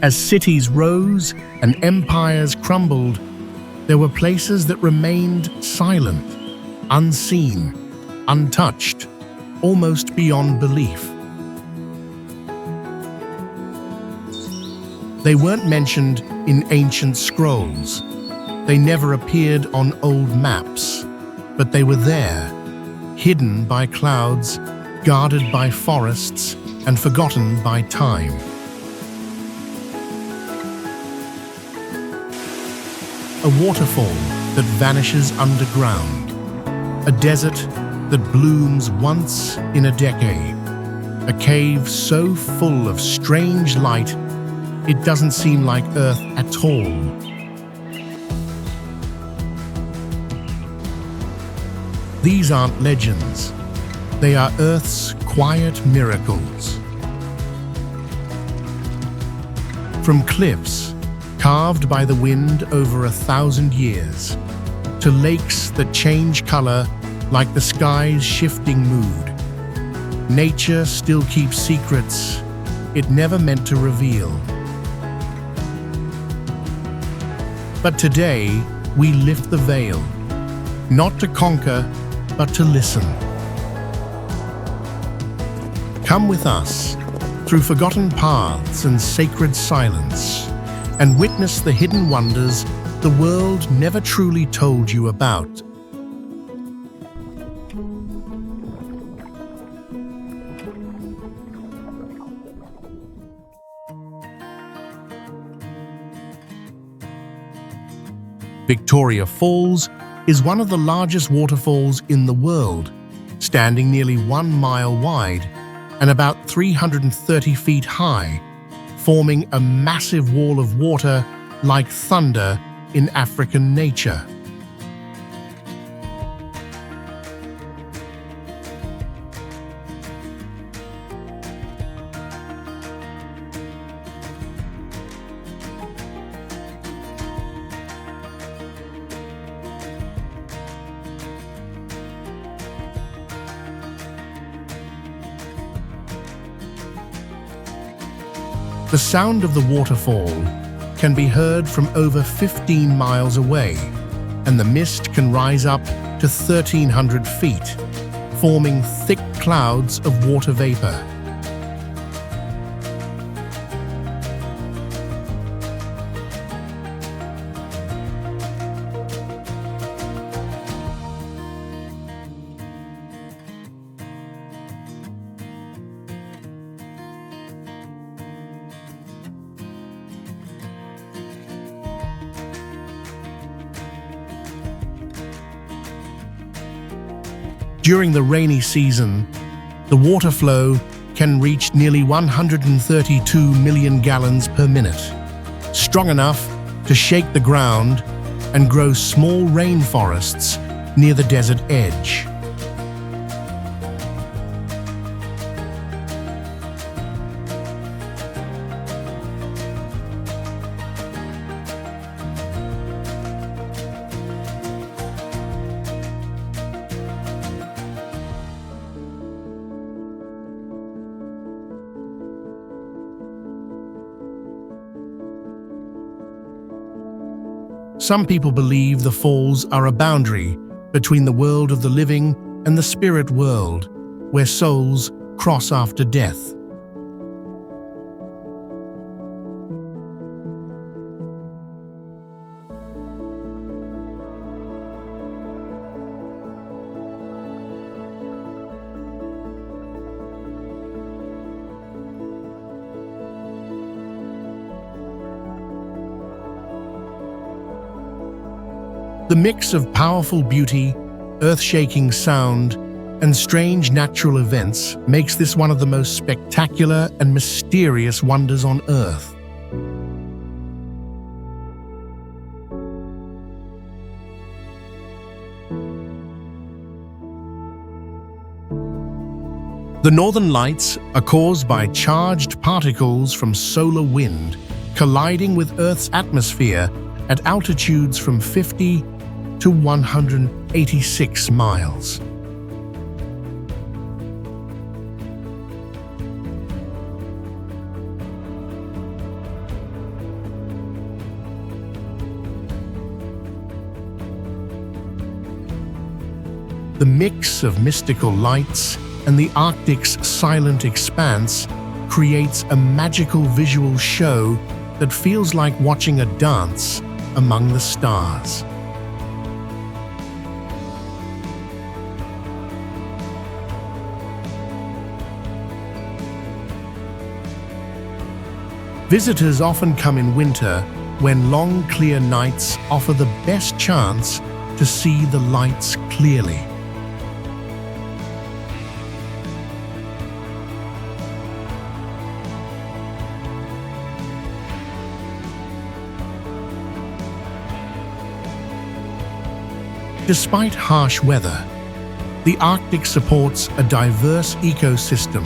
As cities rose and empires crumbled, there were places that remained silent, unseen, untouched, almost beyond belief. They weren't mentioned in ancient scrolls. They never appeared on old maps, but they were there, hidden by clouds, guarded by forests, and forgotten by time. A waterfall that vanishes underground. A desert that blooms once in a decade. A cave so full of strange light, it doesn't seem like Earth at all. These aren't legends. They are Earth's quiet miracles. From cliffs carved by the wind over 1,000 years, to lakes that change color like the sky's shifting mood, nature still keeps secrets it never meant to reveal. But today, we lift the veil, not to conquer, but to listen. Come with us through forgotten paths and sacred silence, and witness the hidden wonders the world never truly told you about. Victoria Falls is one of the largest waterfalls in the world, standing nearly 1 mile wide and about 330 feet high, forming a massive wall of water like thunder in African nature. The sound of the waterfall can be heard from over 15 miles away, and the mist can rise up to 1,300 feet, forming thick clouds of water vapor. During the rainy season, the water flow can reach nearly 132 million gallons per minute, strong enough to shake the ground and grow small rainforests near the desert edge. Some people believe the falls are a boundary between the world of the living and the spirit world, where souls cross after death. The mix of powerful beauty, earth-shaking sound, and strange natural events makes this one of the most spectacular and mysterious wonders on Earth. The northern lights are caused by charged particles from solar wind colliding with Earth's atmosphere at altitudes from 50 to 186 miles. The mix of mystical lights and the Arctic's silent expanse creates a magical visual show that feels like watching a dance among the stars. Visitors often come in winter when long, clear nights offer the best chance to see the lights clearly. Despite harsh weather, the Arctic supports a diverse ecosystem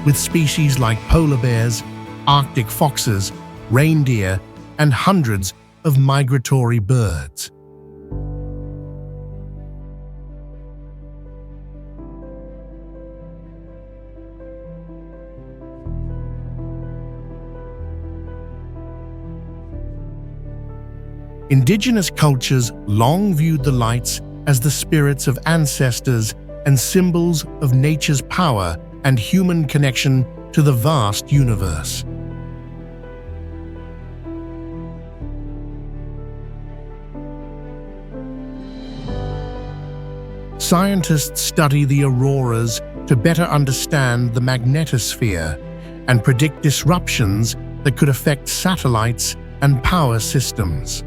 with species like polar bears, Arctic foxes, reindeer, and hundreds of migratory birds. Indigenous cultures long viewed the lights as the spirits of ancestors and symbols of nature's power and human connection to the vast universe. Scientists study the auroras to better understand the magnetosphere and predict disruptions that could affect satellites and power systems.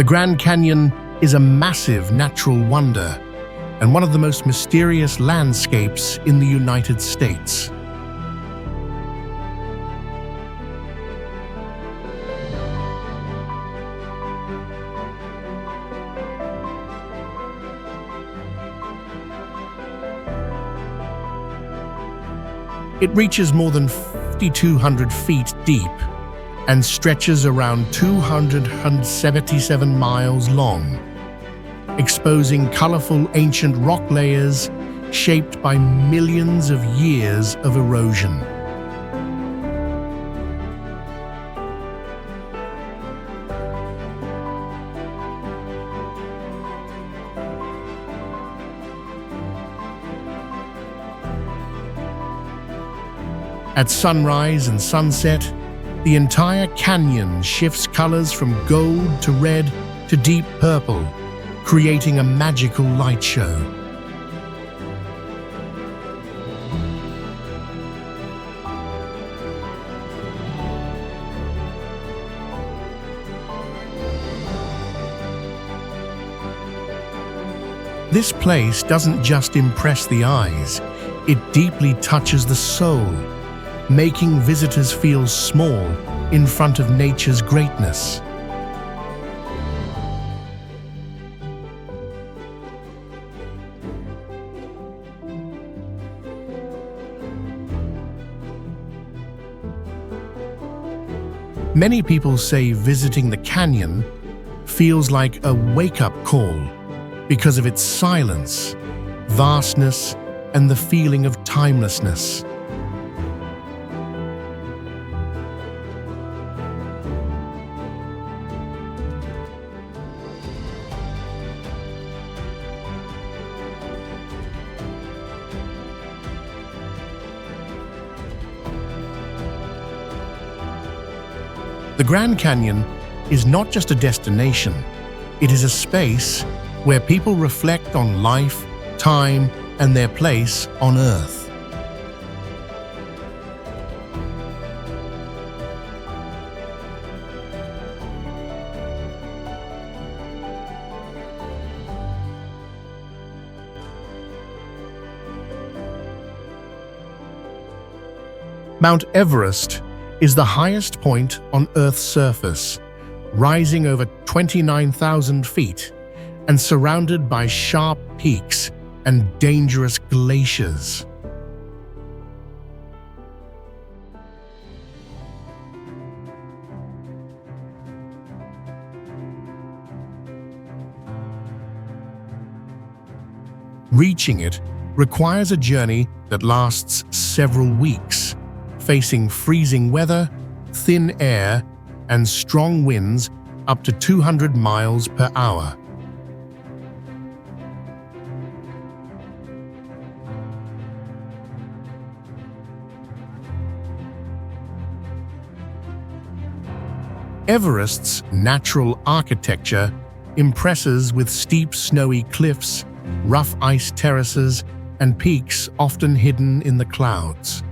The Grand Canyon is a massive natural wonder and one of the most mysterious landscapes in the United States. It reaches more than 5,200 feet deep and stretches around 277 miles long, exposing colorful ancient rock layers shaped by millions of years of erosion. At sunrise and sunset, the entire canyon shifts colors from gold to red to deep purple, creating a magical light show. This place doesn't just impress the eyes, it deeply touches the soul, making visitors feel small in front of nature's greatness. Many people say visiting the canyon feels like a wake-up call because of its silence, vastness, and the feeling of timelessness. The Grand Canyon is not just a destination, it is a space where people reflect on life, time, and their place on Earth. Mount Everest is the highest point on Earth's surface, rising over 29,000 feet and surrounded by sharp peaks and dangerous glaciers. Reaching it requires a journey that lasts several weeks, facing freezing weather, thin air, and strong winds up to 200 miles per hour. Everest's natural architecture impresses with steep snowy cliffs, rough ice terraces, and peaks often hidden in the clouds.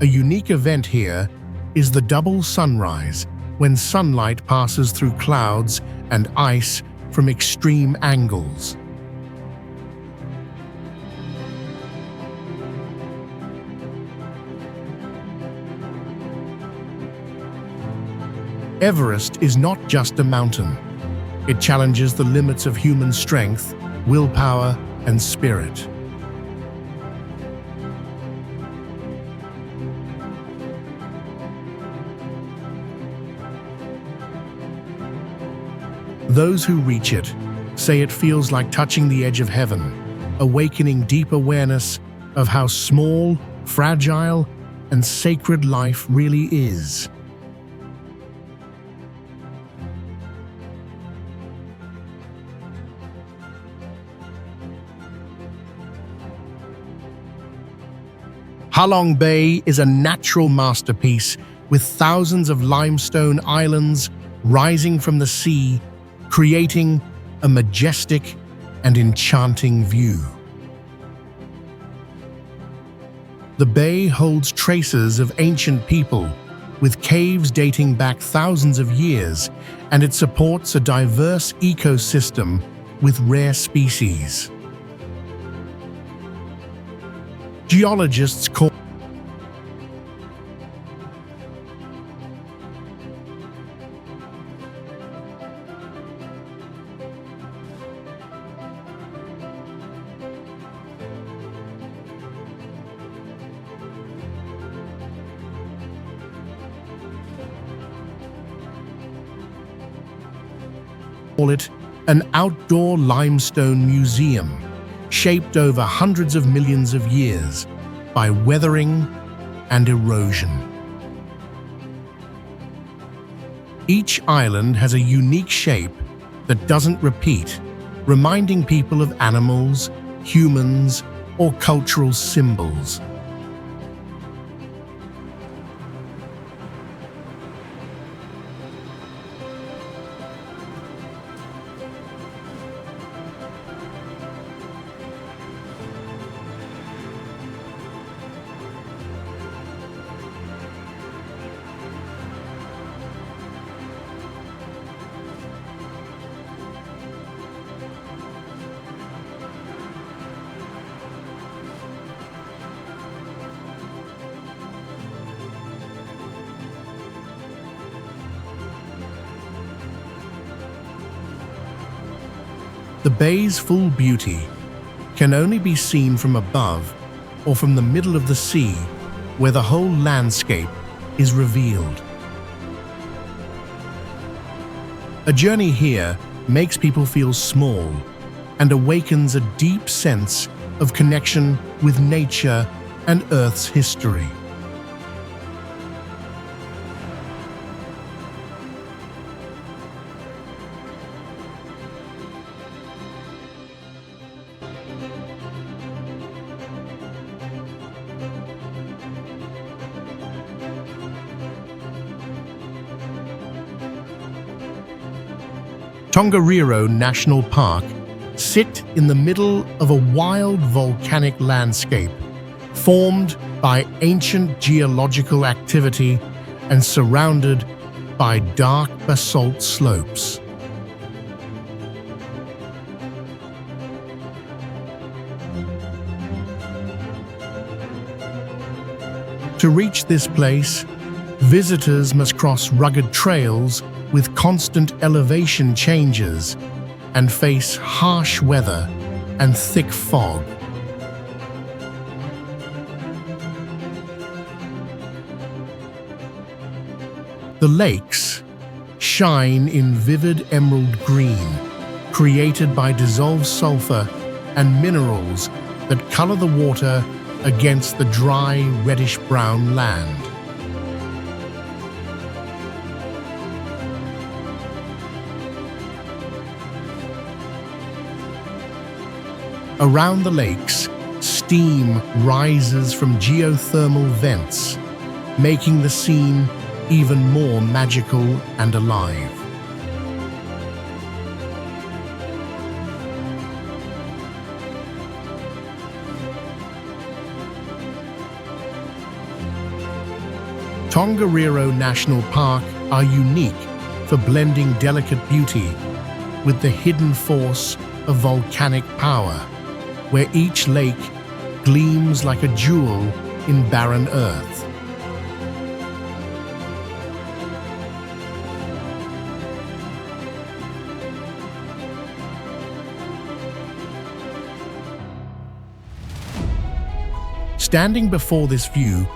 A unique event here is the double sunrise, when sunlight passes through clouds and ice from extreme angles. Everest is not just a mountain. It challenges the limits of human strength, willpower, and spirit. Those who reach it say it feels like touching the edge of heaven, awakening deep awareness of how small, fragile, and sacred life really is. Halong Bay is a natural masterpiece with thousands of limestone islands rising from the sea, creating a majestic and enchanting view. The bay holds traces of ancient people, with caves dating back thousands of years, and it supports a diverse ecosystem with rare species. Geologists call it an outdoor limestone museum, shaped over hundreds of millions of years by weathering and erosion. Each island has a unique shape that doesn't repeat, reminding people of animals, humans, or cultural symbols. The bay's full beauty can only be seen from above or from the middle of the sea, where the whole landscape is revealed. A journey here makes people feel small and awakens a deep sense of connection with nature and Earth's history. Tongerro National Park sit in the middle of a wild volcanic landscape formed by ancient geological activity and surrounded by dark basalt slopes. To reach this place, visitors must cross rugged trails with constant elevation changes and face harsh weather and thick fog. The lakes shine in vivid emerald green, created by dissolved sulfur and minerals that color the water against the dry, reddish-brown land. Around the lakes, steam rises from geothermal vents, making the scene even more magical and alive. Tongerro National Park are unique for blending delicate beauty with the hidden force of volcanic power, where each lake gleams like a jewel in barren earth. Standing before this view,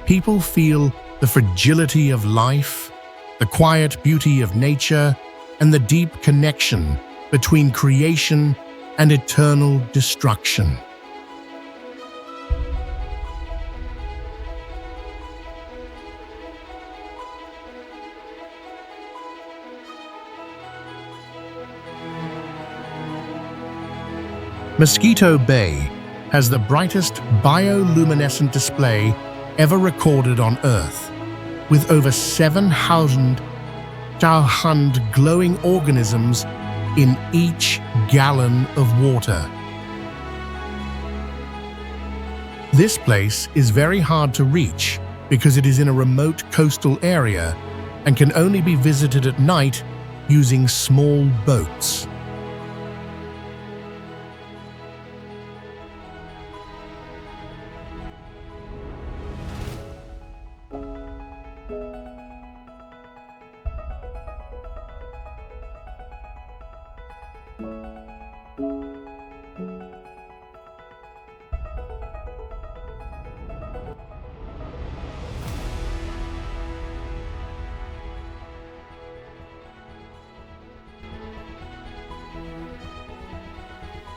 people feel the fragility of life, the quiet beauty of nature, and the deep connection between creation and eternal destruction. Mosquito Bay has the brightest bioluminescent display ever recorded on Earth, with over 7,000 glowing organisms in each gallon of water. This place is very hard to reach because it is in a remote coastal area and can only be visited at night using small boats.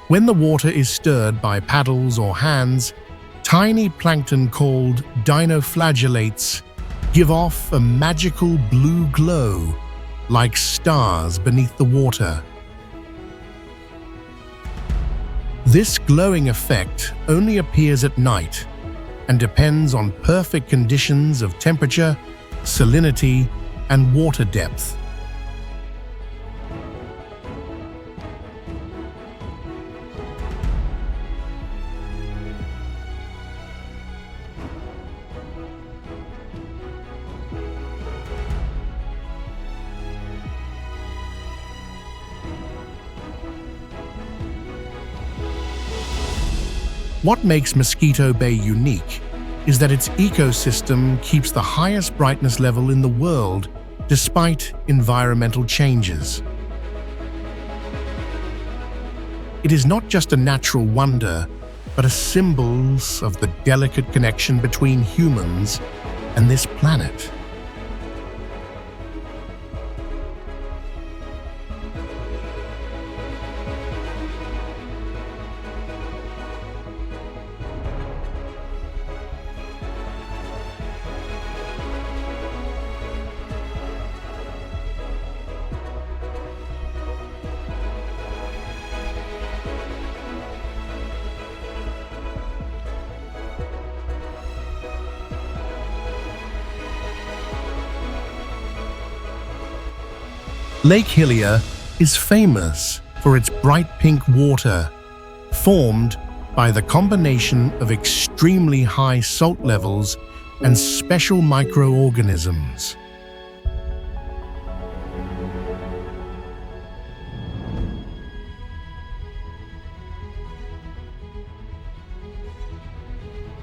When the water is stirred by paddles or hands, tiny plankton called dinoflagellates give off a magical blue glow, like stars beneath the water. This glowing effect only appears at night and depends on perfect conditions of temperature, salinity, and water depth. What makes Mosquito Bay unique is that its ecosystem keeps the highest brightness level in the world despite environmental changes. It is not just a natural wonder, but a symbol of the delicate connection between humans and this planet. Lake Hillier is famous for its bright pink water, formed by the combination of extremely high salt levels and special microorganisms.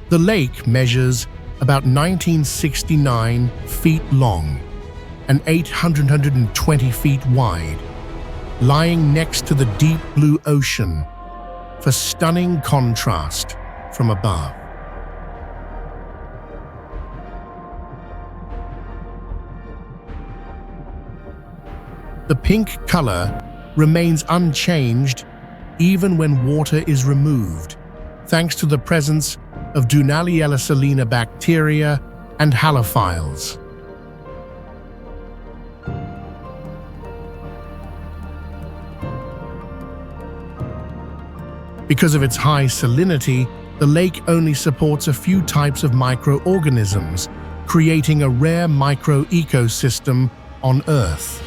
The lake measures about 1969 feet long and 820 feet wide, lying next to the deep blue ocean for stunning contrast from above. The pink color remains unchanged even when water is removed, thanks to the presence of Dunaliella salina bacteria and halophiles. Because of its high salinity, the lake only supports a few types of microorganisms, creating a rare micro-ecosystem on Earth.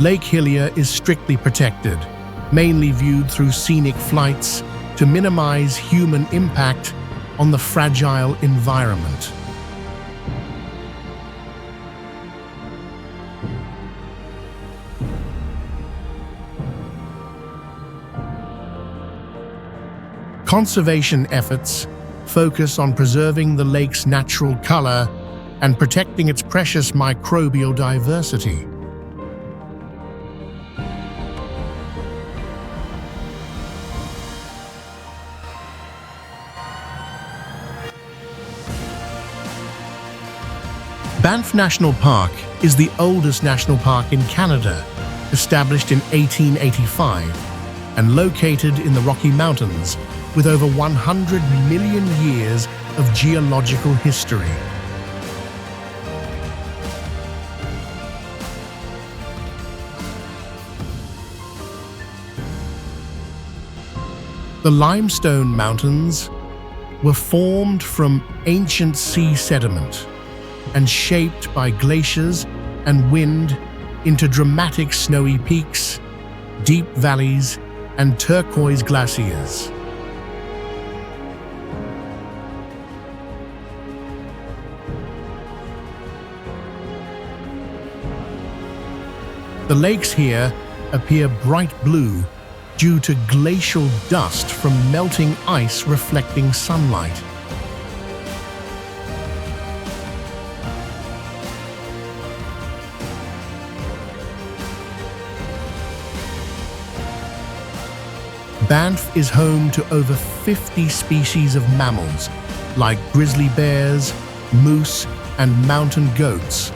Lake Hillier is strictly protected, mainly viewed through scenic flights to minimize human impact on the fragile environment. Conservation efforts focus on preserving the lake's natural color and protecting its precious microbial diversity. Banff National Park is the oldest national park in Canada, established in 1885 and located in the Rocky Mountains with over 100 million years of geological history. The limestone mountains were formed from ancient sea sediment and shaped by glaciers and wind into dramatic snowy peaks, deep valleys, and turquoise glaciers. The lakes here appear bright blue due to glacial dust from melting ice reflecting sunlight. Banff is home to over 50 species of mammals, like grizzly bears, moose, and mountain goats,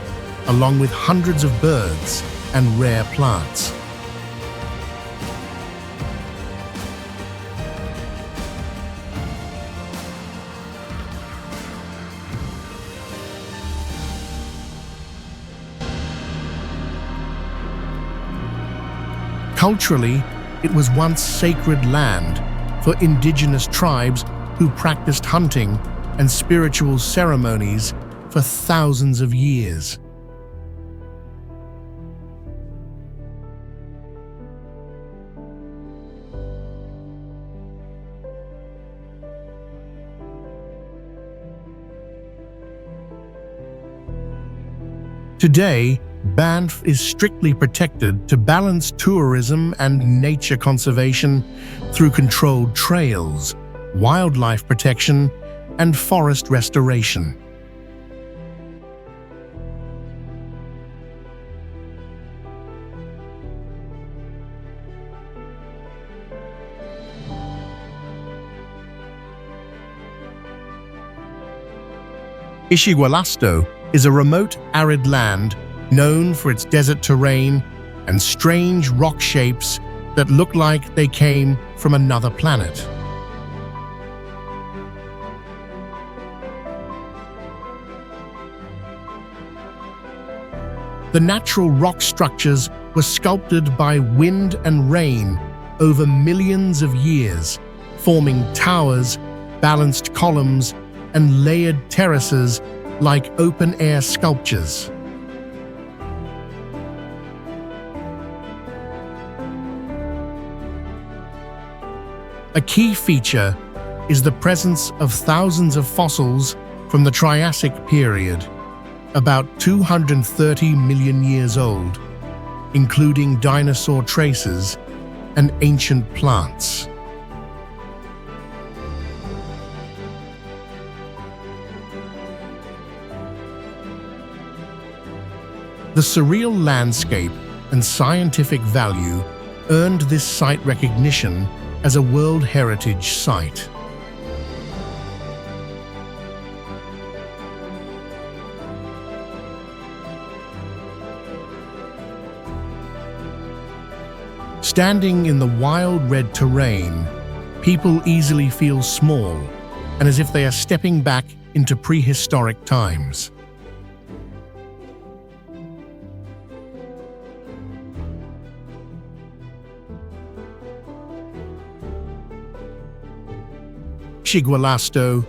along with hundreds of birds and rare plants. Culturally, it was once sacred land for indigenous tribes who practiced hunting and spiritual ceremonies for thousands of years. Today, Banff is strictly protected to balance tourism and nature conservation through controlled trails, wildlife protection, and forest restoration. Ischigualasto is a remote, arid land known for its desert terrain and strange rock shapes that look like they came from another planet. The natural rock structures were sculpted by wind and rain over millions of years, forming towers, balanced columns, and layered terraces like open-air sculptures. A key feature is the presence of thousands of fossils from the Triassic period, about 230 million years old, including dinosaur traces and ancient plants. The surreal landscape and scientific value earned this site recognition as a World Heritage Site. Standing in the wild red terrain, people easily feel small and as if they are stepping back into prehistoric times. Ischigualasto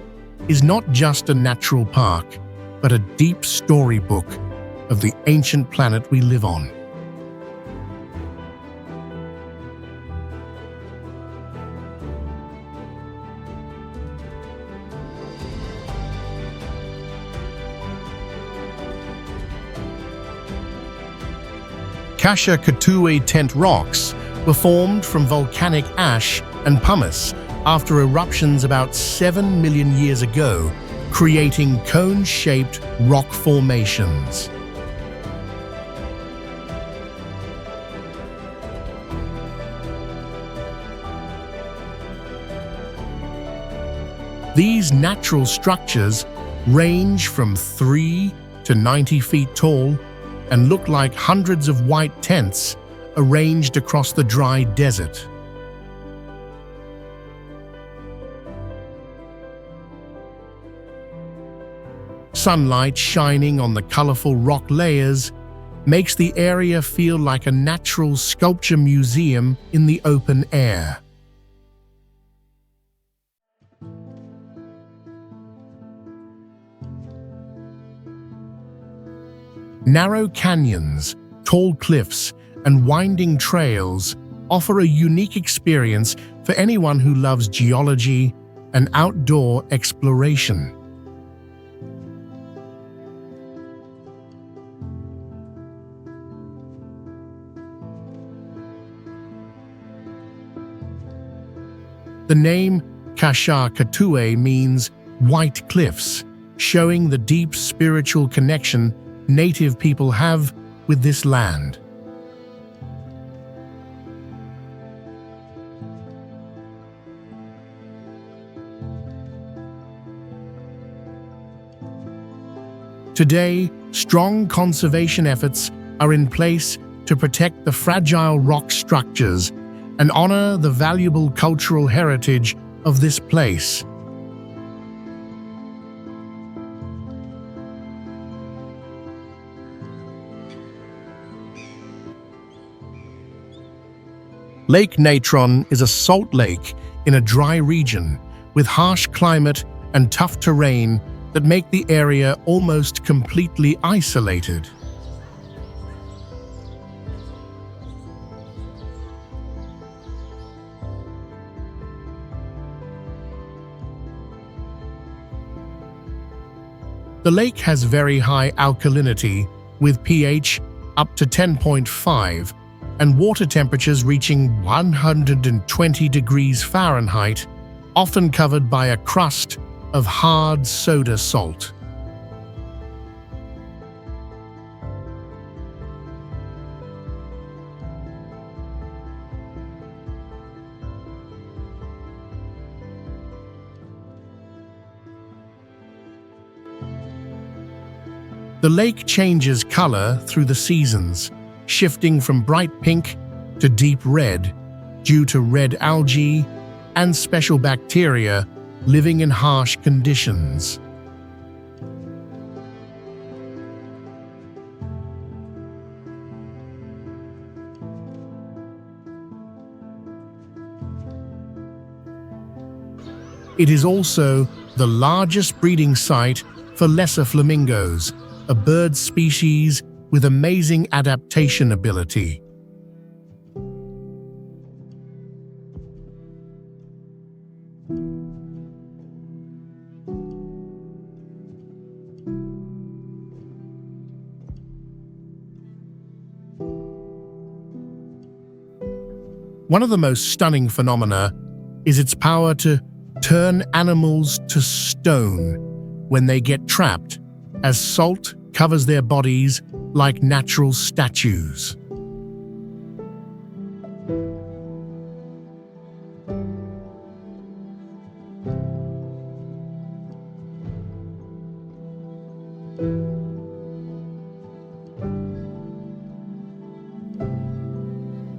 is not just a natural park, but a deep storybook of the ancient planet we live on. Kasha-Katuwe tent rocks were formed from volcanic ash and pumice after eruptions about 7 million years ago, creating cone-shaped rock formations. These natural structures range from 3 to 90 feet tall and look like hundreds of white tents arranged across the dry desert. Sunlight shining on the colorful rock layers makes the area feel like a natural sculpture museum in the open air. Narrow canyons, tall cliffs, and winding trails offer a unique experience for anyone who loves geology and outdoor exploration. The name Kasha-Katuwe means white cliffs, showing the deep spiritual connection native people have with this land. Today, strong conservation efforts are in place to protect the fragile rock structures and honor the valuable cultural heritage of this place. Lake Natron is a salt lake in a dry region with harsh climate and tough terrain that make the area almost completely isolated. The lake has very high alkalinity with pH up to 10.5 and water temperatures reaching 120 degrees Fahrenheit, often covered by a crust of hard soda salt. The lake changes color through the seasons, shifting from bright pink to deep red due to red algae and special bacteria living in harsh conditions. It is also the largest breeding site for lesser flamingos, a bird species with amazing adaptation ability. One of the most stunning phenomena is its power to turn animals to stone when they get trapped, as salt covers their bodies like natural statues.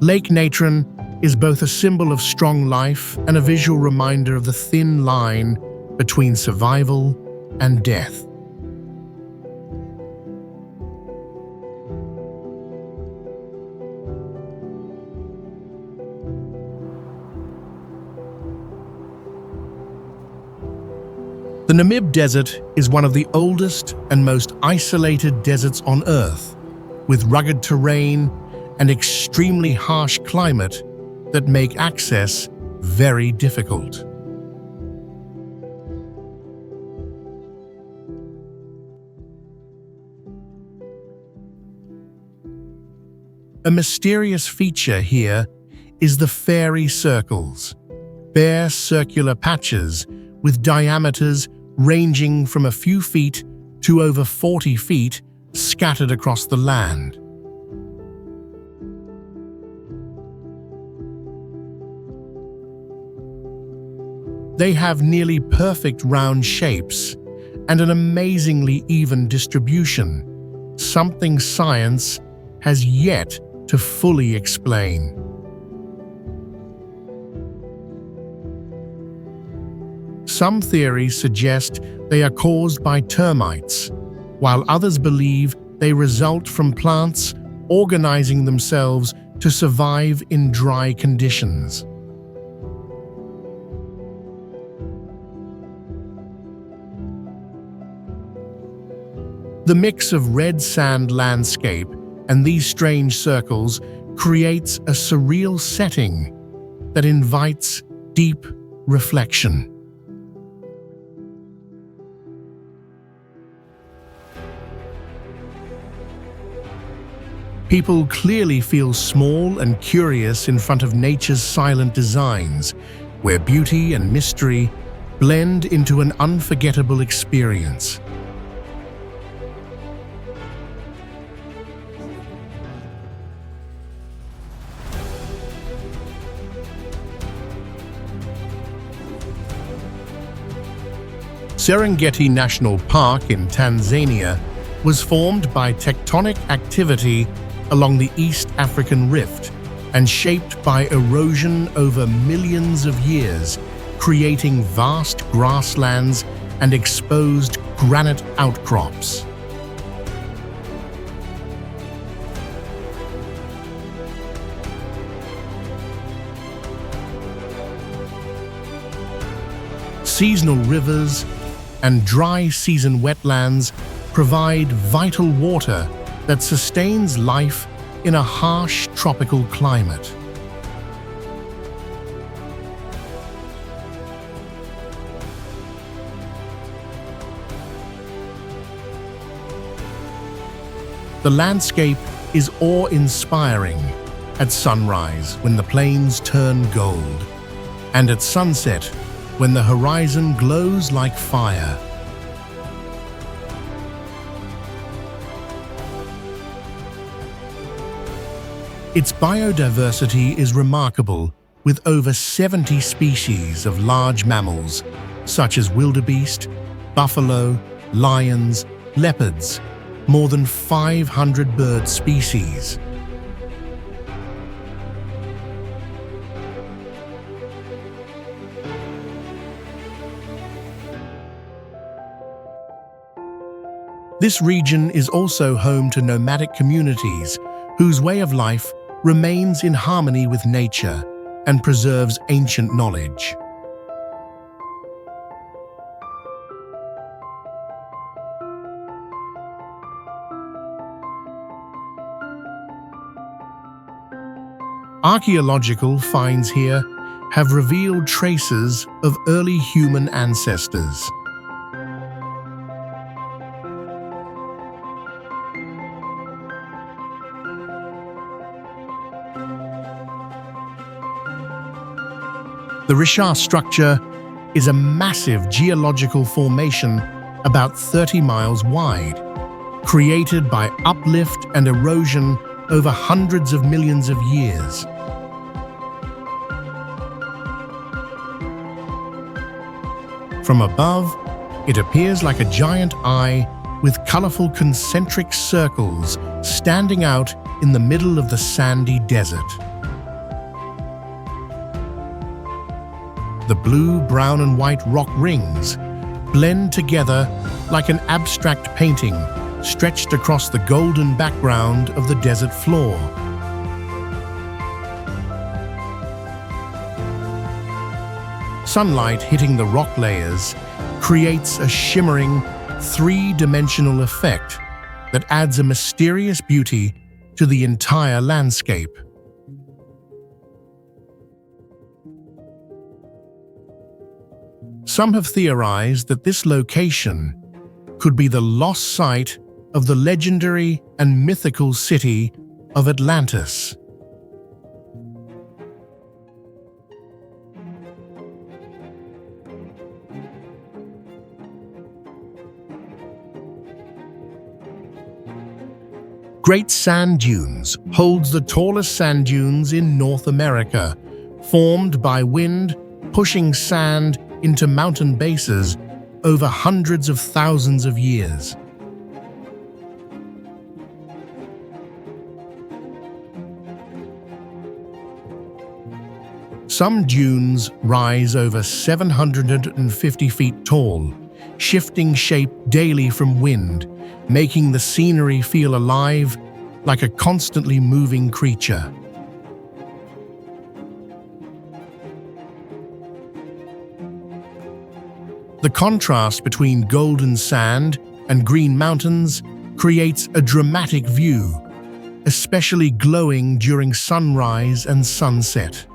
Lake Natron is both a symbol of strong life and a visual reminder of the thin line between survival and death. The Namib Desert is one of the oldest and most isolated deserts on Earth, with rugged terrain and extremely harsh climate that make access very difficult. A mysterious feature here is the fairy circles, bare circular patches with diameters ranging from a few feet to over 40 feet scattered across the land. They have nearly perfect round shapes and an amazingly even distribution, something science has yet to fully explain. Some theories suggest they are caused by termites, while others believe they result from plants organizing themselves to survive in dry conditions. The mix of red sand landscape and these strange circles creates a surreal setting that invites deep reflection. People clearly feel small and curious in front of nature's silent designs, where beauty and mystery blend into an unforgettable experience. Serengeti National Park in Tanzania was formed by tectonic activity along the East African Rift and shaped by erosion over millions of years, creating vast grasslands and exposed granite outcrops. Seasonal rivers and dry season wetlands provide vital water that sustains life in a harsh tropical climate. The landscape is awe-inspiring at sunrise when the plains turn gold, and at sunset when the horizon glows like fire. Its biodiversity is remarkable, with over 70 species of large mammals, such as wildebeest, buffalo, lions, leopards, more than 500 bird species. This region is also home to nomadic communities whose way of life remains in harmony with nature and preserves ancient knowledge. Archaeological finds here have revealed traces of early human ancestors. The Richat structure is a massive geological formation about 30 miles wide, created by uplift and erosion over hundreds of millions of years. From above, it appears like a giant eye with colorful concentric circles standing out in the middle of the sandy desert. The blue, brown, and white rock rings blend together like an abstract painting stretched across the golden background of the desert floor. Sunlight hitting the rock layers creates a shimmering, three-dimensional effect that adds a mysterious beauty to the entire landscape. Some have theorized that this location could be the lost site of the legendary and mythical city of Atlantis. Great Sand Dunes holds the tallest sand dunes in North America, formed by wind pushing sand into mountain bases over hundreds of thousands of years. Some dunes rise over 750 feet tall, shifting shape daily from wind, making the scenery feel alive like a constantly moving creature. The contrast between golden sand and green mountains creates a dramatic view, especially glowing during sunrise and sunset.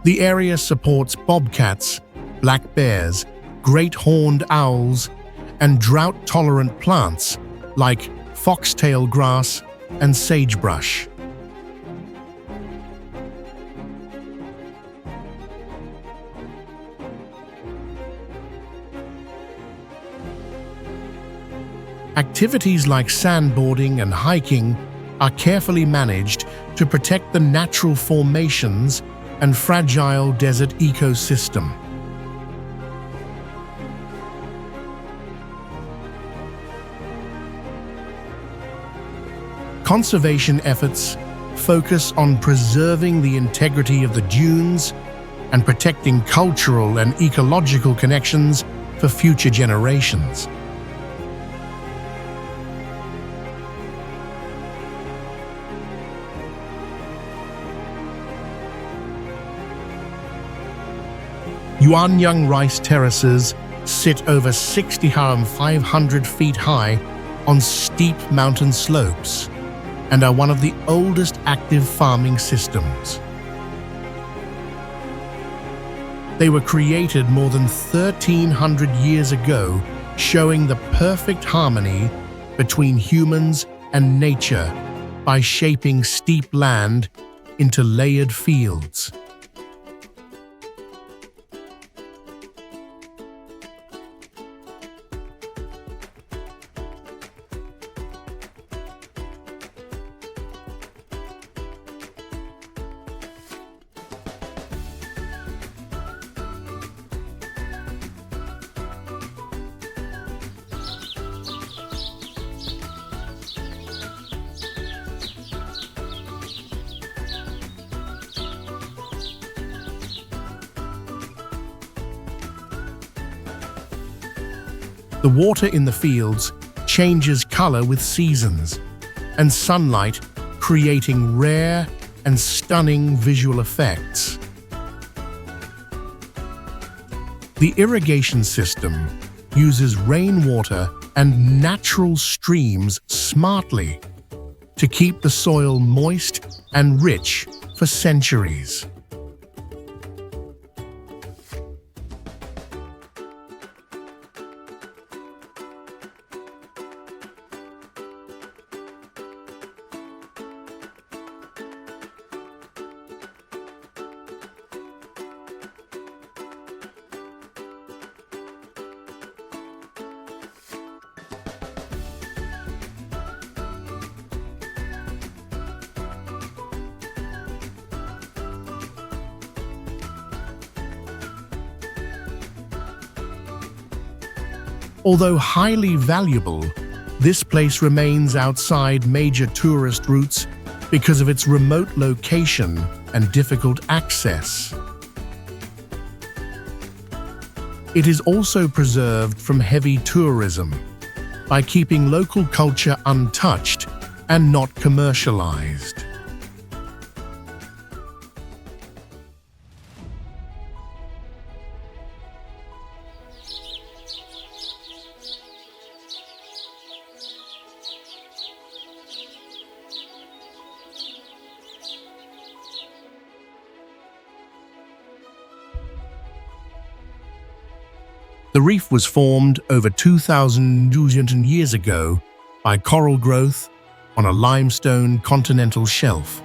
The area supports bobcats, black bears, great horned owls, and drought-tolerant plants like foxtail grass and sagebrush. Activities like sandboarding and hiking are carefully managed to protect the natural formations and fragile desert ecosystem. Conservation efforts focus on preserving the integrity of the dunes and protecting cultural and ecological connections for future generations. Yuanyang rice terraces sit over 6,500 feet high on steep mountain slopes and are one of the oldest active farming systems. They were created more than 1,300 years ago, showing the perfect harmony between humans and nature by shaping steep land into layered fields. The water in the fields changes color with seasons, and sunlight creating rare and stunning visual effects. The irrigation system uses rainwater and natural streams smartly to keep the soil moist and rich for centuries. Although highly valuable, This place remains outside major tourist routes because of its remote location and difficult access. It is also preserved from heavy tourism by keeping local culture untouched and not commercialized. The reef was formed over 2,000 years ago by coral growth on a limestone continental shelf.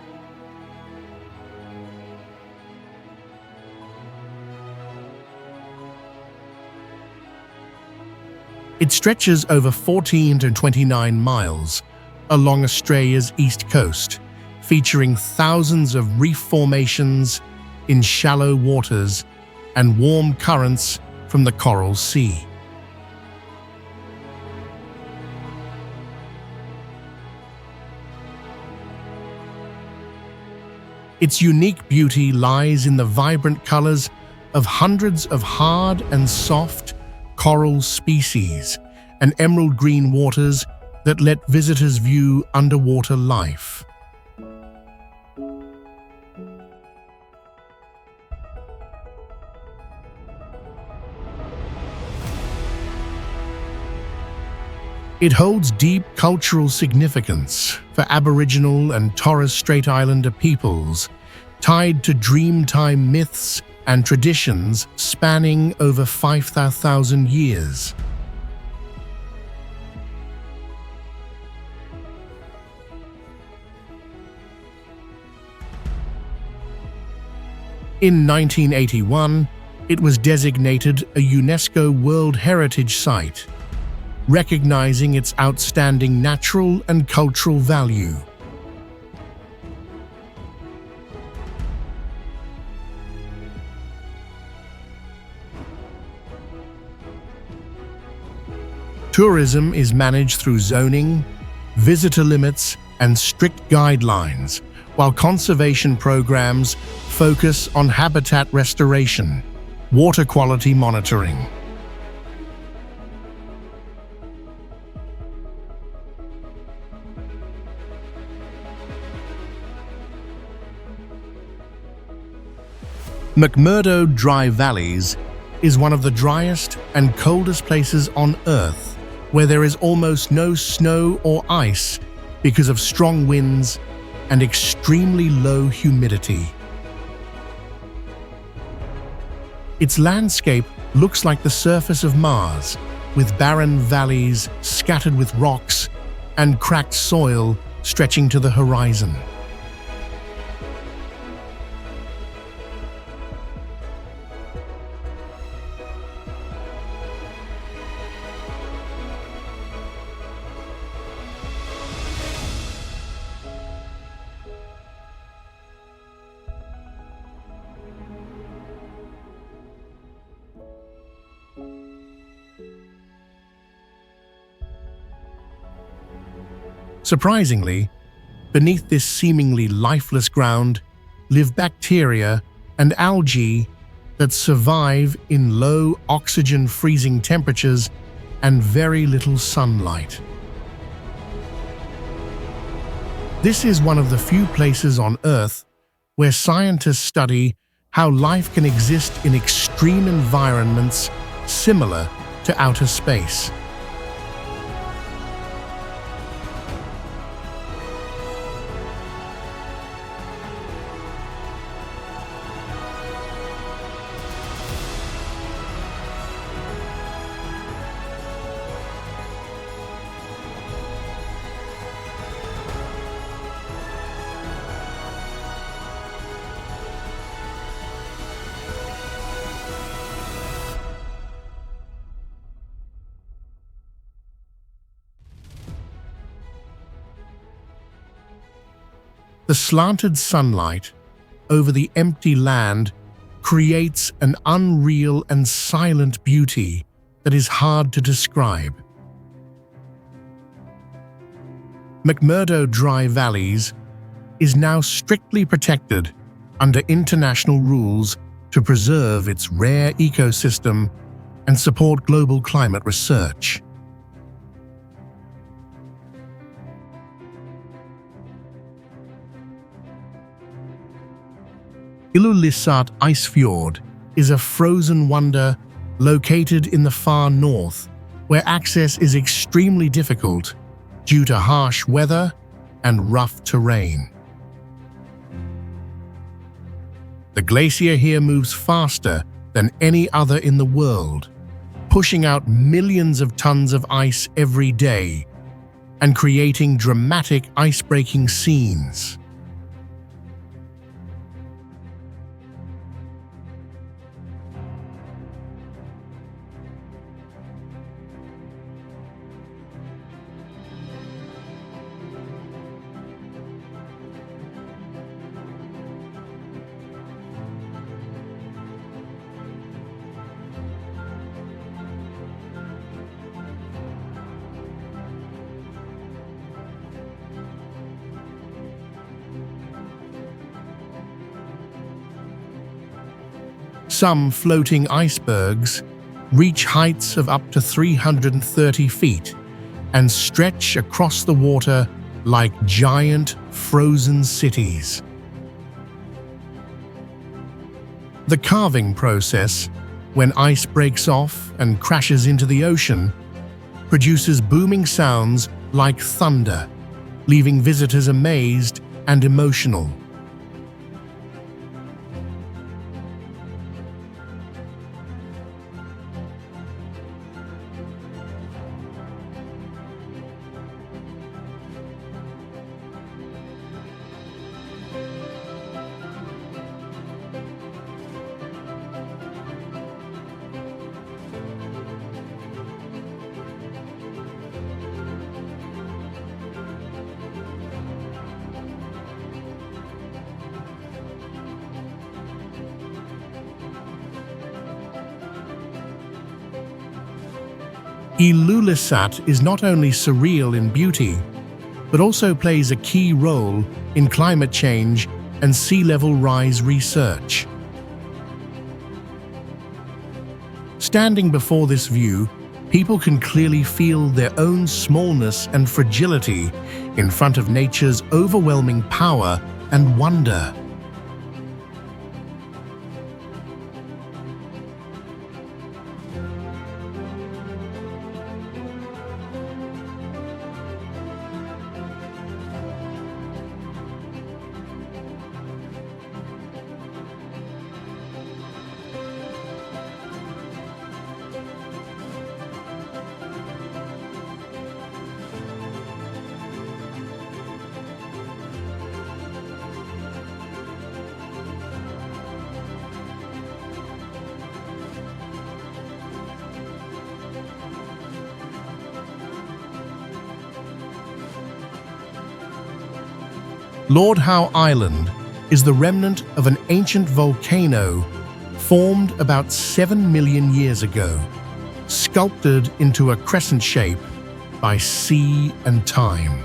It stretches over 14 to 29 miles along Australia's east coast, featuring thousands of reef formations in shallow waters and warm currents from the Coral Sea. Its unique beauty lies in the vibrant colors of hundreds of hard and soft coral species and emerald green waters that let visitors view underwater life. It holds deep cultural significance for Aboriginal and Torres Strait Islander peoples, tied to Dreamtime myths and traditions spanning over 5,000 years. In 1981, it was designated a UNESCO World Heritage Site, recognizing its outstanding natural and cultural value. Tourism is managed through zoning, visitor limits, and strict guidelines, while conservation programs focus on habitat restoration, water quality monitoring. McMurdo Dry Valleys is one of the driest and coldest places on Earth, where there is almost no snow or ice because of strong winds and extremely low humidity. Its landscape looks like the surface of Mars, with barren valleys scattered with rocks and cracked soil stretching to the horizon. Surprisingly, beneath this seemingly lifeless ground live bacteria and algae that survive in low oxygen freezing temperatures and very little sunlight. This is one of the few places on Earth where scientists study how life can exist in extreme environments similar to outer space. The slanted sunlight over the empty land creates an unreal and silent beauty that is hard to describe. McMurdo Dry Valleys is now strictly protected under international rules to preserve its rare ecosystem and support global climate research. Ilulissat Icefjord is a frozen wonder located in the far north, where access is extremely difficult due to harsh weather and rough terrain. The glacier here moves faster than any other in the world, pushing out millions of tons of ice every day and creating dramatic ice-breaking scenes. Some floating icebergs reach heights of up to 330 feet and stretch across the water like giant frozen cities. The carving process, when ice breaks off and crashes into the ocean, produces booming sounds like thunder, leaving visitors amazed and emotional. Ilulissat is not only surreal in beauty, but also plays a key role in climate change and sea level rise research. Standing before this view, people can clearly feel their own smallness and fragility in front of nature's overwhelming power and wonder. Lord Howe Island is the remnant of an ancient volcano formed about 7 million years ago, sculpted into a crescent shape by sea and time.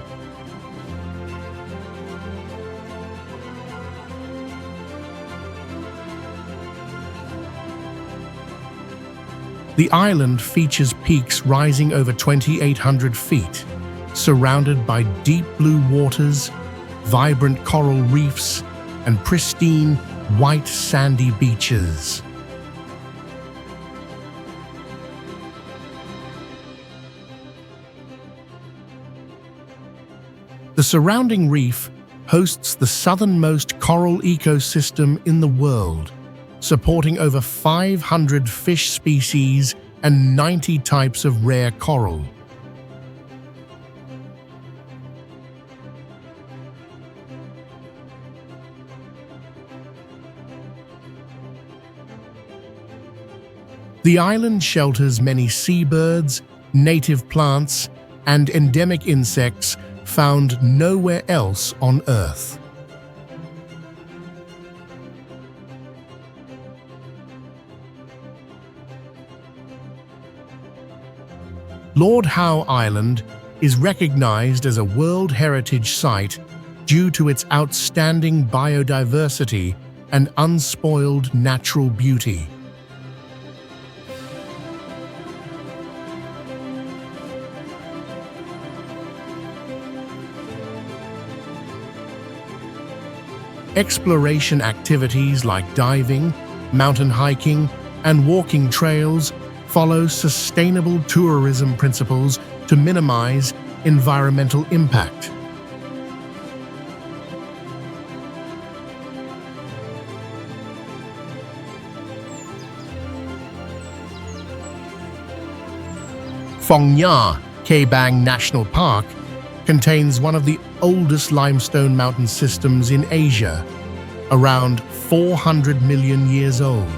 The island features peaks rising over 2,800 feet, surrounded by deep blue waters, vibrant coral reefs, and pristine, white sandy beaches. The surrounding reef hosts the southernmost coral ecosystem in the world, supporting over 500 fish species and 90 types of rare coral. The island shelters many seabirds, native plants, and endemic insects found nowhere else on Earth. Lord Howe Island is recognized as a World Heritage Site due to its outstanding biodiversity and unspoiled natural beauty. Exploration activities like diving, mountain hiking, and walking trails follow sustainable tourism principles to minimize environmental impact. Phong Nha-Ke Bang National Park contains one of the oldest limestone mountain systems in Asia, around 400 million years old.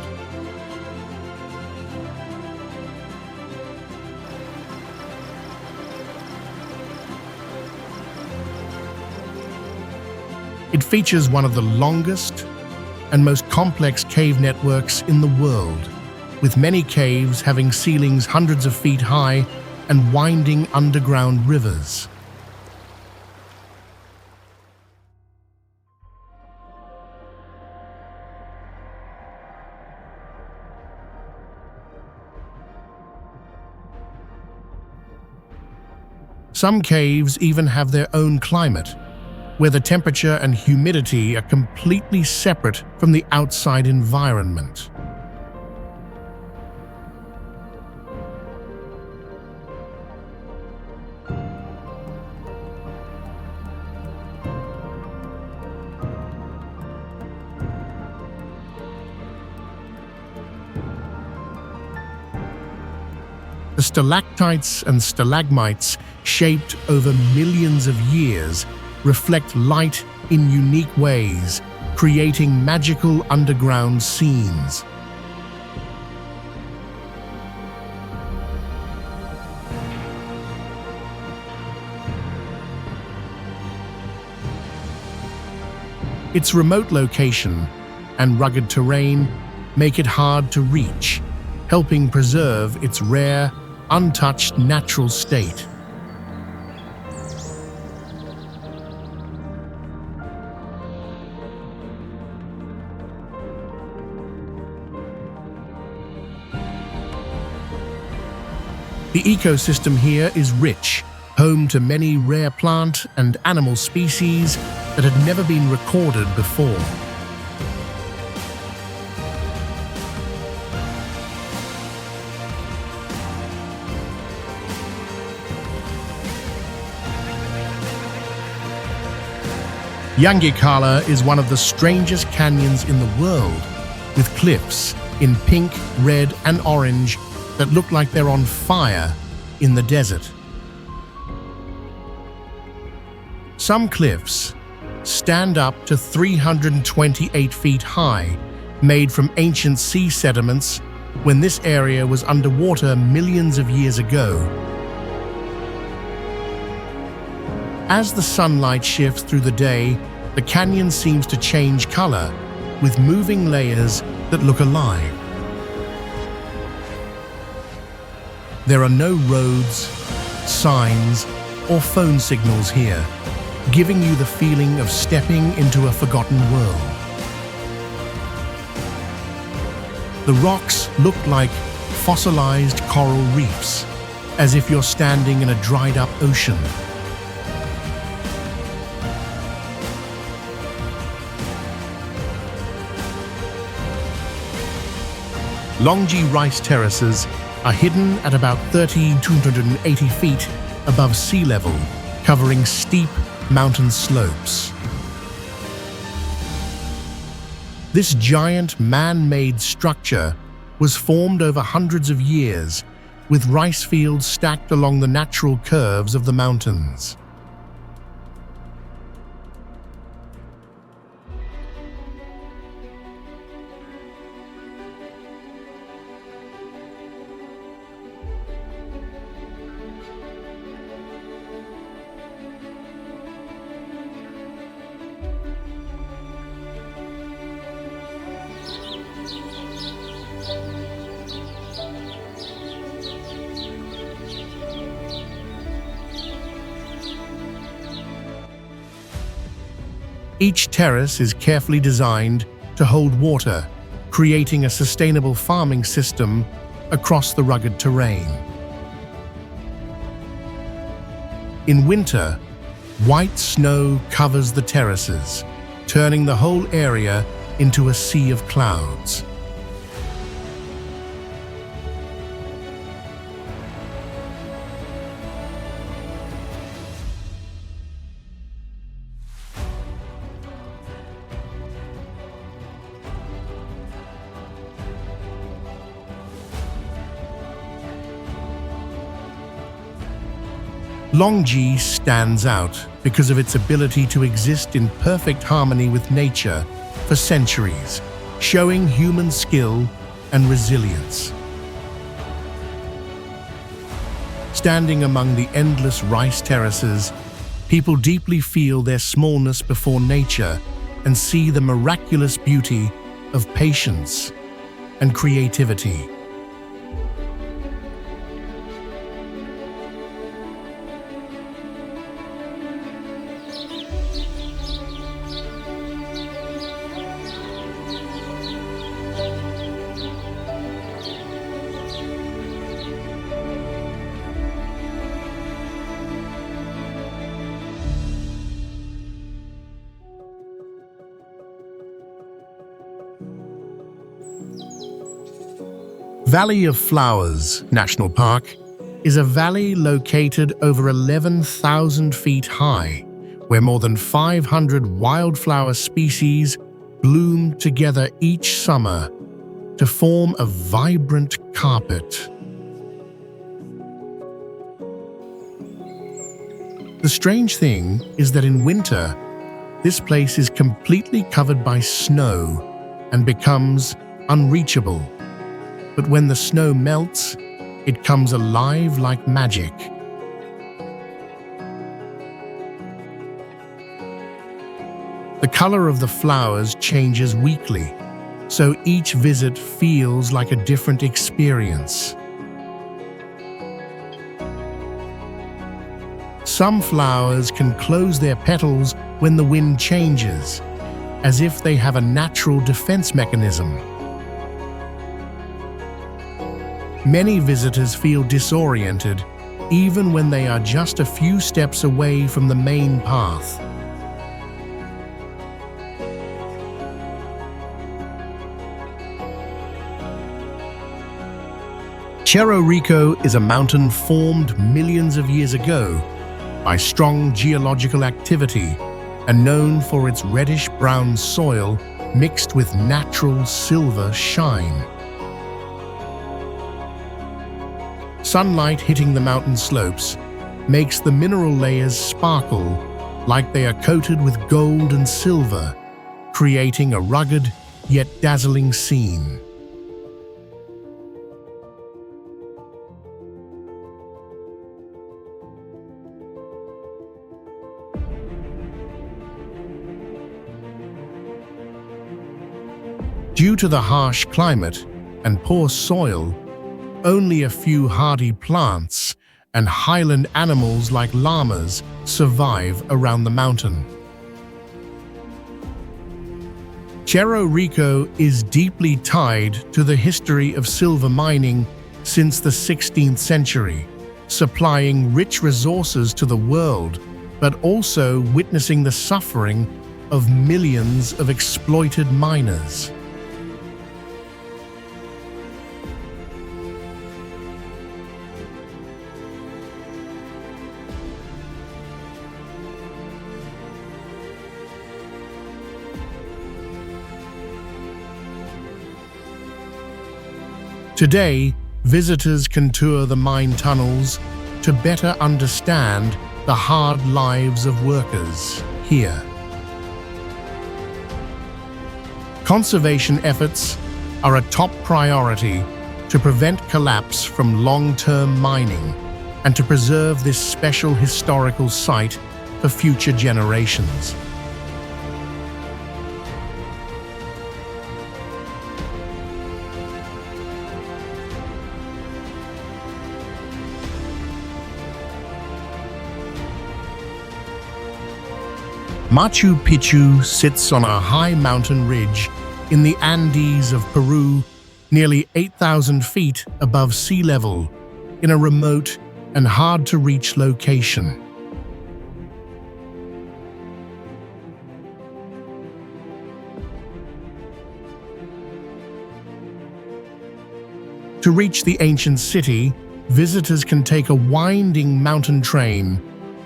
It features one of the longest and most complex cave networks in the world, with many caves having ceilings hundreds of feet high and winding underground rivers. Some caves even have their own climate, where the temperature and humidity are completely separate from the outside environment. The stalactites and stalagmites, shaped over millions of years, reflect light in unique ways, creating magical underground scenes. Its remote location and rugged terrain make it hard to reach, helping preserve its rare, untouched natural state. The ecosystem here is rich, home to many rare plant and animal species that had never been recorded before. Yangala is one of the strangest canyons in the world, with cliffs in pink, red, and orange that look like they're on fire in the desert. Some cliffs stand up to 328 feet high, made from ancient sea sediments when this area was underwater millions of years ago. As the sunlight shifts through the day, the canyon seems to change color, with moving layers that look alive. There are no roads, signs, or phone signals here, giving you the feeling of stepping into a forgotten world. The rocks look like fossilized coral reefs, as if you're standing in a dried-up ocean. Longji rice terraces are hidden at about 280 feet above sea level, covering steep mountain slopes. This giant man-made structure was formed over hundreds of years, with rice fields stacked along the natural curves of the mountains. Each terrace is carefully designed to hold water, creating a sustainable farming system across the rugged terrain. In winter, white snow covers the terraces, turning the whole area into a sea of clouds. Longji stands out because of its ability to exist in perfect harmony with nature for centuries, showing human skill and resilience. Standing among the endless rice terraces, people deeply feel their smallness before nature and see the miraculous beauty of patience and creativity. Valley of Flowers National Park is a valley located over 11,000 feet high, where more than 500 wildflower species bloom together each summer to form a vibrant carpet. The strange thing is that in winter, this place is completely covered by snow and becomes unreachable. But when the snow melts, it comes alive like magic. The color of the flowers changes weekly, so each visit feels like a different experience. Some flowers can close their petals when the wind changes, as if they have a natural defense mechanism. Many visitors feel disoriented, even when they are just a few steps away from the main path. Cerro Rico is a mountain formed millions of years ago by strong geological activity and known for its reddish-brown soil mixed with natural silver shine. Sunlight hitting the mountain slopes makes the mineral layers sparkle like they are coated with gold and silver, creating a rugged yet dazzling scene. Due to the harsh climate and poor soil, only a few hardy plants and highland animals like llamas survive around the mountain. Cerro Rico is deeply tied to the history of silver mining since the 16th century, supplying rich resources to the world, but also witnessing the suffering of millions of exploited miners. Today, visitors can tour the mine tunnels to better understand the hard lives of workers here. Conservation efforts are a top priority to prevent collapse from long-term mining and to preserve this special historical site for future generations. Machu Picchu sits on a high mountain ridge in the Andes of Peru, nearly 8,000 feet above sea level, in a remote and hard-to-reach location. To reach the ancient city, visitors can take a winding mountain train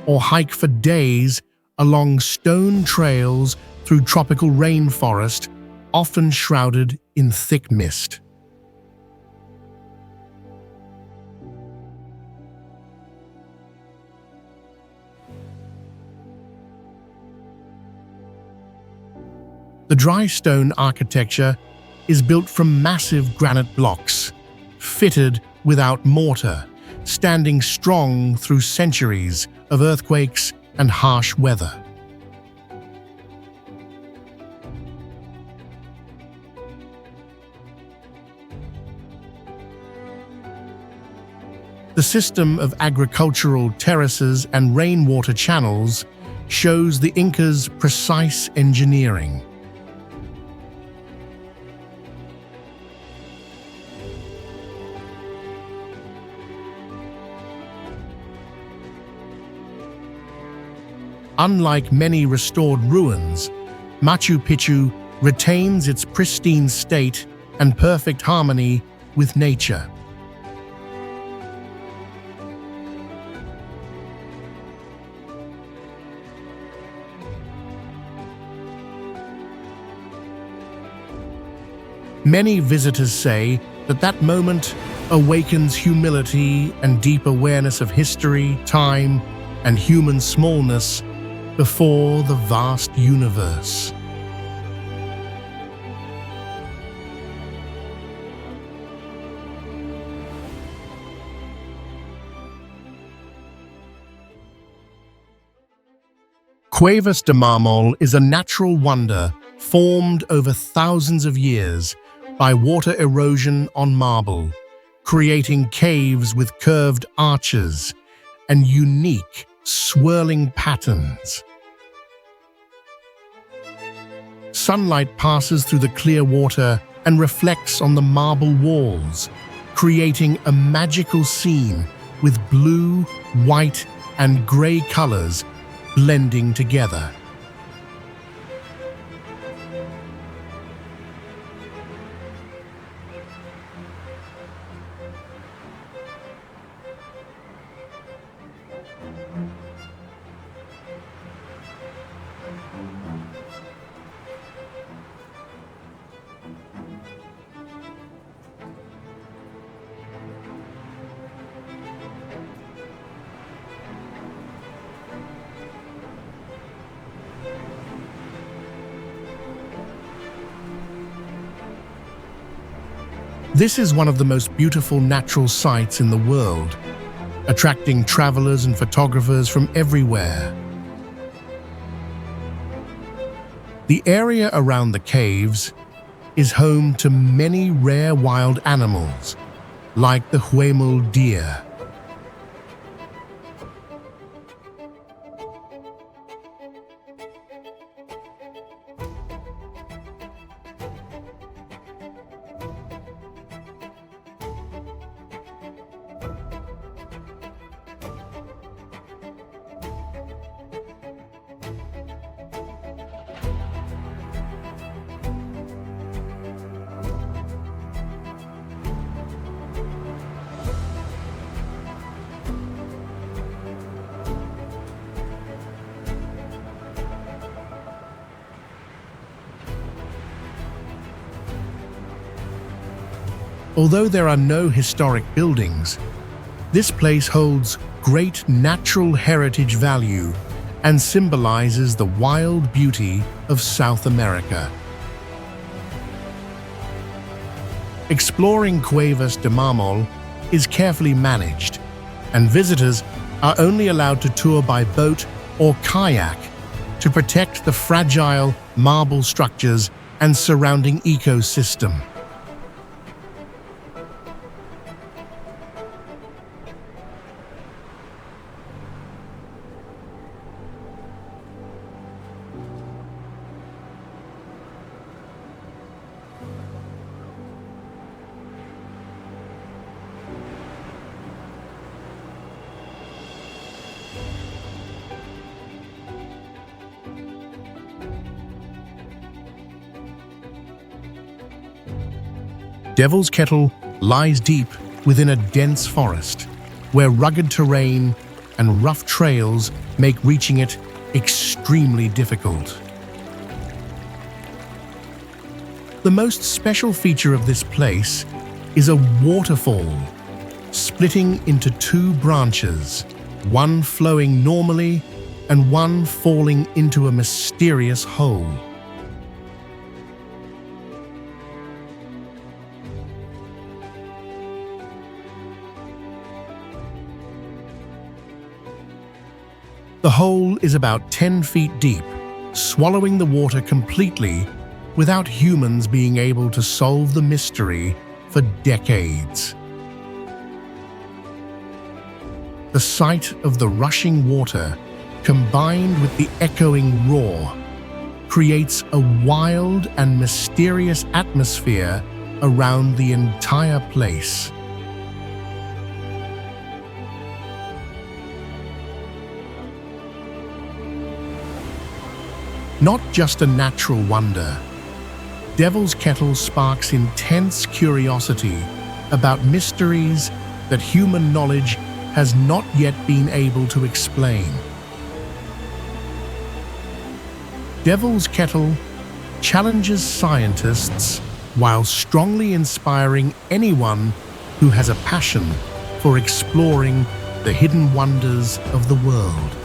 or hike for days along stone trails through tropical rainforest, often shrouded in thick mist. The dry stone architecture is built from massive granite blocks, fitted without mortar, standing strong through centuries of earthquakes and harsh weather. The system of agricultural terraces and rainwater channels shows the Incas' precise engineering. Unlike many restored ruins, Machu Picchu retains its pristine state and perfect harmony with nature. Many visitors say that moment awakens humility and deep awareness of history, time, and human smallness before the vast universe. Cuevas de Mármol is a natural wonder formed over thousands of years by water erosion on marble, creating caves with curved arches and unique, swirling patterns. Sunlight passes through the clear water and reflects on the marble walls, creating a magical scene with blue, white, and gray colors blending together. This is one of the most beautiful natural sights in the world, attracting travelers and photographers from everywhere. The area around the caves is home to many rare wild animals, like the huemul deer. Although there are no historic buildings, this place holds great natural heritage value and symbolizes the wild beauty of South America. Exploring Cuevas de Mármol is carefully managed, and visitors are only allowed to tour by boat or kayak to protect the fragile marble structures and surrounding ecosystem. Devil's Kettle lies deep within a dense forest, where rugged terrain and rough trails make reaching it extremely difficult. The most special feature of this place is a waterfall, splitting into two branches, one flowing normally and one falling into a mysterious hole. The hole is about 10 feet deep, swallowing the water completely without humans being able to solve the mystery for decades. The sight of the rushing water, combined with the echoing roar, creates a wild and mysterious atmosphere around the entire place. Not just a natural wonder, Devil's Kettle sparks intense curiosity about mysteries that human knowledge has not yet been able to explain. Devil's Kettle challenges scientists while strongly inspiring anyone who has a passion for exploring the hidden wonders of the world.